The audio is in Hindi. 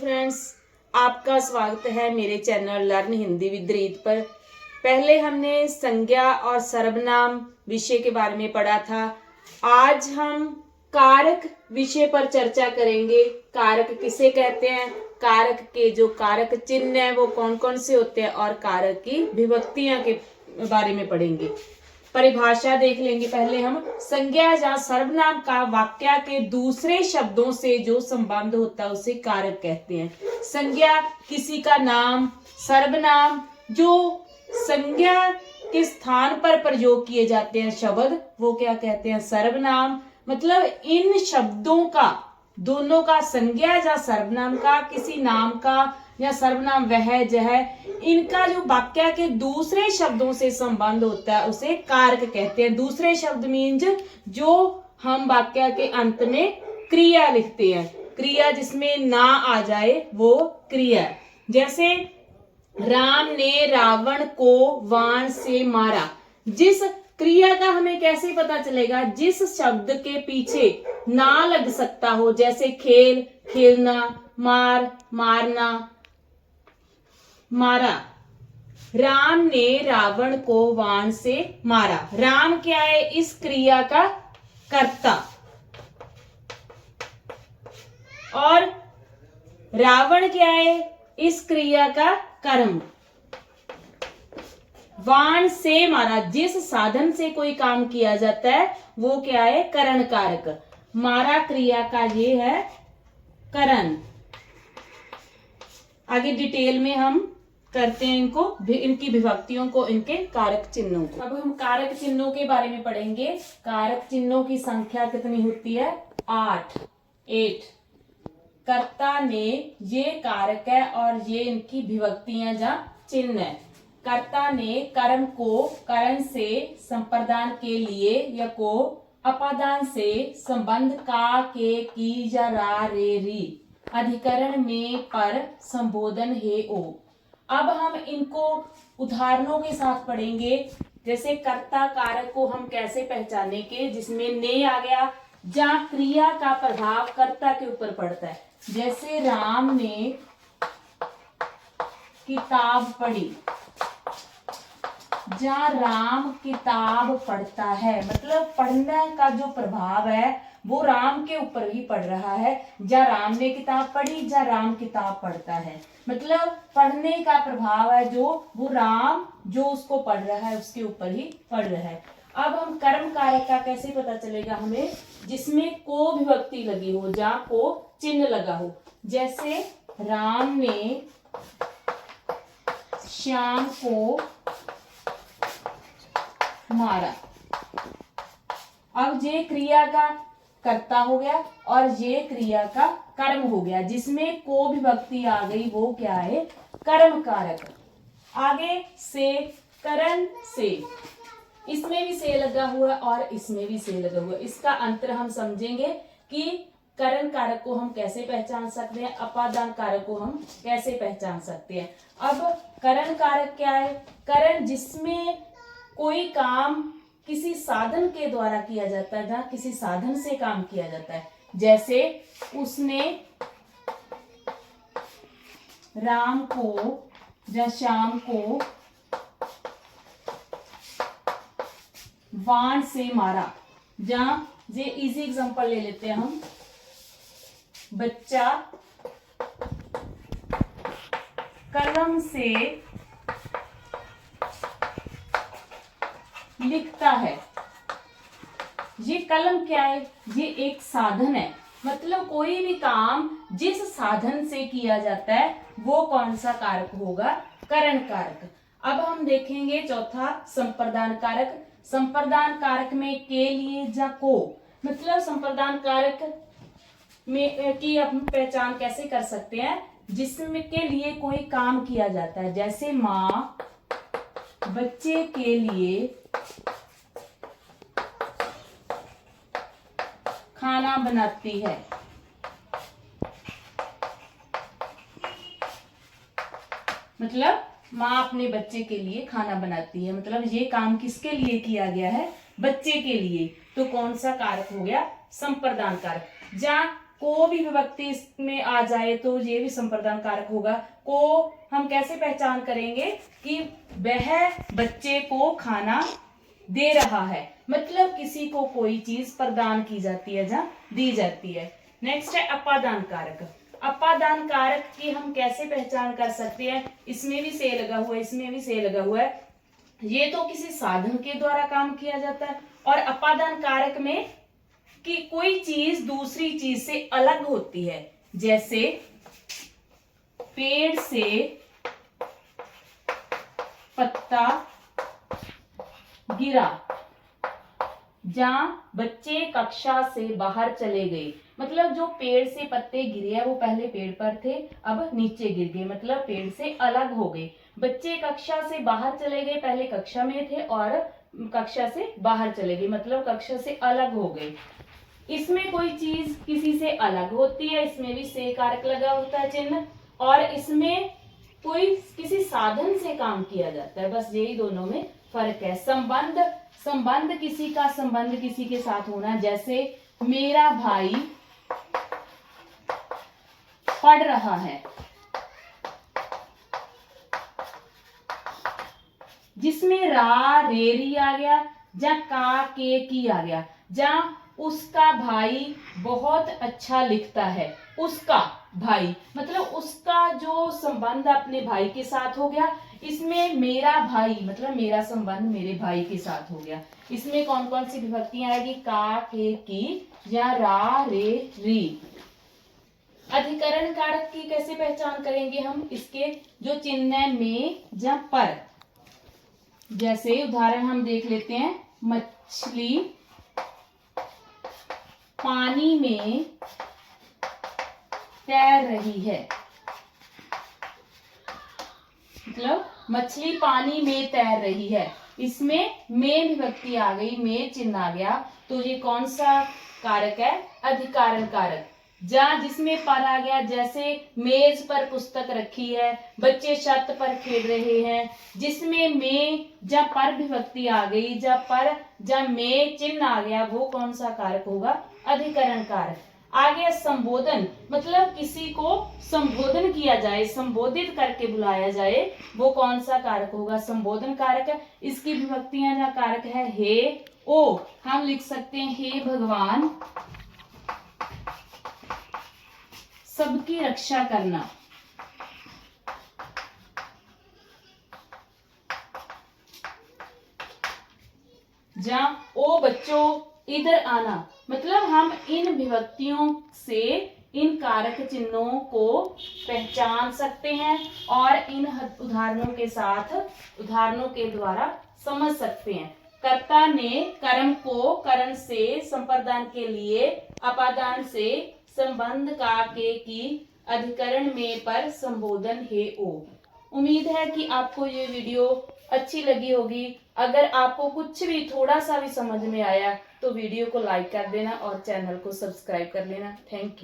फ्रेंड्स, आपका स्वागत है मेरे चैनल लर्न हिंदी विद रीत पर। पहले हमने संज्ञा और सर्वनाम विषय के बारे में पढ़ा था। आज हम कारक विषय पर चर्चा करेंगे। कारक किसे कहते हैं, कारक के जो कारक चिन्ह हैं वो कौन कौन से होते हैं और कारक की विभक्तियां के बारे में पढ़ेंगे। परिभाषा देख लेंगे। पहले हम संज्ञा या सर्वनाम का वाक्य के दूसरे शब्दों से जो संबंध होता है उसे कारक कहते हैं। संज्ञा किसी का नाम, सर्वनाम जो संज्ञा के स्थान पर प्रयोग किए जाते हैं शब्द वो क्या कहते हैं, सर्वनाम। मतलब इन शब्दों का, दोनों का, संज्ञा या सर्वनाम का, किसी नाम का या सर्वनाम वह जह, इनका जो वाक्य के दूसरे शब्दों से संबंध होता है उसे कारक कहते हैं। दूसरे शब्द मीन्स जो हम वाक्य के अंत में क्रिया लिखते हैं, क्रिया जिसमें ना आ जाए वो क्रिया। जैसे राम ने रावण को बाण से मारा। जिस क्रिया का हमें कैसे पता चलेगा, जिस शब्द के पीछे ना लग सकता हो, जैसे खेल, खेलना, मार, मारना, मारा। राम ने रावण को बाण से मारा। राम क्या है, इस क्रिया का कर्ता, और रावण क्या है, इस क्रिया का कर्म। बाण से मारा, जिस साधन से कोई काम किया जाता है वो क्या है, करण कारक। मारा क्रिया का ये है करण। आगे डिटेल में हम करते हैं इनको, इनकी विभक्तियों को, इनके कारक चिन्हों को। अब हम कारक चिन्हों के बारे में पढ़ेंगे। कारक चिन्हों की संख्या कितनी होती है, 8। कर्ता ने, ये कारक है और ये इनकी विभक्तियां या चिन्ह है। कर्ता ने कर्म को करण से संप्रदान के लिए या को अपादान से संबंध का, के, की या रा, रे, री अधिकरण में पर संबोधन है ओ। अब हम इनको उदाहरणों के साथ पढ़ेंगे। जैसे कर्ता कारक को हम कैसे पहचानेंगे, जिसमें ने आ गया, जहाँ क्रिया का प्रभाव कर्ता के ऊपर पड़ता है। जैसे राम ने किताब पढ़ी, जहाँ राम किताब पढ़ता है, मतलब पढ़ने का जो प्रभाव है वो राम के ऊपर ही पड़ रहा है। जहाँ राम ने किताब पढ़ी, जहाँ राम किताब पढ़ता है, मतलब पढ़ने का प्रभाव है जो वो राम जो उसको पढ़ रहा है उसके ऊपर ही पड़ रहा है। अब हम कर्म कारक का कैसे पता चलेगा हमें, जिसमें को विभक्ति लगी हो, जहाँ को चिन्ह लगा हो। जैसे राम ने श्याम को मारा। अब ये क्रिया का कर्ता हो गया और ये क्रिया का कर्म हो गया, जिसमें को विभक्ति आ गई वो क्या है, कर्म कारक। आगे से, करण से, इसमें भी से लगा हुआ और इसमें भी से लगा हुआ। इसका अंतर हम समझेंगे कि करण कारक को हम कैसे पहचान सकते हैं, अपादान कारक को हम कैसे पहचान सकते हैं। अब करण कारक क्या है, करण जिसमें कोई काम किसी साधन के द्वारा किया जाता है, जहाँ किसी साधन से काम किया जाता है। जैसे उसने राम को या श्याम को बाण से मारा। जहाँ ये इजी एग्जांपल ले लेते हैं हम। बच्चा कलम से लिखता है। ये कलम क्या है, ये एक साधन है। मतलब कोई भी काम जिस साधन से किया जाता है वो कौन सा कारक होगा, करण कारक। अब हम देखेंगे चौथा संप्रदान कारक। संप्रदान कारक में के लिए या को, मतलब संप्रदान कारक में की हम पहचान कैसे कर सकते हैं, जिसमें के लिए कोई काम किया जाता है। जैसे माँ बच्चे के लिए खाना बनाती है। मतलब माँ अपने बच्चे के लिए खाना बनाती है, मतलब ये काम किसके लिए किया गया है, बच्चे के लिए। तो कौन सा कारक हो गया, संप्रदान कारक। जहाँ को भी विभक्ति इसमें आ जाए तो ये भी संप्रदान कारक होगा। को हम कैसे पहचान करेंगे कि वह बच्चे को खाना दे रहा है, मतलब किसी को कोई चीज प्रदान की जाती है या दी जाती है। नेक्स्ट है अपादान कारक। अपादान कारक की हम कैसे पहचान कर सकते हैं? इसमें भी से लगा हुआ है, इसमें भी से लगा हुआ है। ये तो किसी साधन के द्वारा काम किया जाता है, और अपादान कारक में कि कोई चीज दूसरी चीज से अलग होती है, जैसे पेड़ से पत्ता गिरा, जहां बच्चे कक्षा से बाहर चले गए, मतलब जो पेड़ से पत्ते गिरे हैं वो पहले पेड़ पर थे, अब नीचे गिर गए, मतलब पेड़ से अलग हो गए। बच्चे कक्षा से बाहर चले गए, पहले कक्षा में थे और कक्षा से बाहर चले गए, मतलब कक्षा से अलग हो गए। इसमें कोई चीज किसी से अलग होती है, इसमें भी से कारक लगा होता है चिन्ह, और इसमें कोई किसी साधन से काम किया जाता है, बस यही दोनों में फर्क है। संबंध, संबंध किसी का संबंध किसी के साथ होना, जैसे मेरा भाई पढ़ रहा है, जिसमें रा रेरी आ गया, जा का के की आ गया, जा उसका भाई बहुत अच्छा लिखता है, उसका भाई मतलब उसका जो संबंध अपने भाई के साथ हो गया। इसमें मेरा भाई मतलब मेरा संबंध मेरे भाई के साथ हो गया। इसमें कौन कौन सी विभक्तियां आएगी? का के की या रा रे री। अधिकरण कारक की कैसे पहचान करेंगे हम? इसके जो चिन्ह है में या पर, जैसे उदाहरण हम देख लेते हैं, मछली पानी में तैर रही है, मतलब मछली पानी में तैर रही है। इसमें में विभक्ति आ गई, में चिन्ह आ गया, तो ये कौन सा कारक है? अधिकरण कारक। जहां जिसमें पर आ गया, जैसे मेज पर पुस्तक रखी है, बच्चे छत पर खेल रहे हैं, जिसमें में या पर विभक्ति आ गई, या पर या में चिन्ह आ गया, वो कौन सा कारक होगा? अधिकरण कारक। आगे संबोधन, मतलब किसी को संबोधन किया जाए, संबोधित करके बुलाया जाए, वो कौन सा कारक होगा? संबोधन कारक है। इसकी विभक्तियां या कारक है हे ओ, हम लिख सकते हैं हे भगवान सबकी रक्षा करना, जहां ओ बच्चों इधर आना, मतलब हम इन विभक्तियों से इन कारक चिन्हों को पहचान सकते हैं और इन उदाहरणों के साथ उदाहरणों के द्वारा समझ सकते हैं। कर्ता ने कर्म को करण से, संप्रदान के लिए अपादान से, संबंध का के की, अधिकरण में पर, संबोधन हे ओ। उम्मीद है कि आपको ये वीडियो अच्छी लगी होगी। अगर आपको कुछ भी थोड़ा सा भी समझ में आया तो वीडियो को लाइक कर देना और चैनल को सब्सक्राइब कर लेना। Thank you.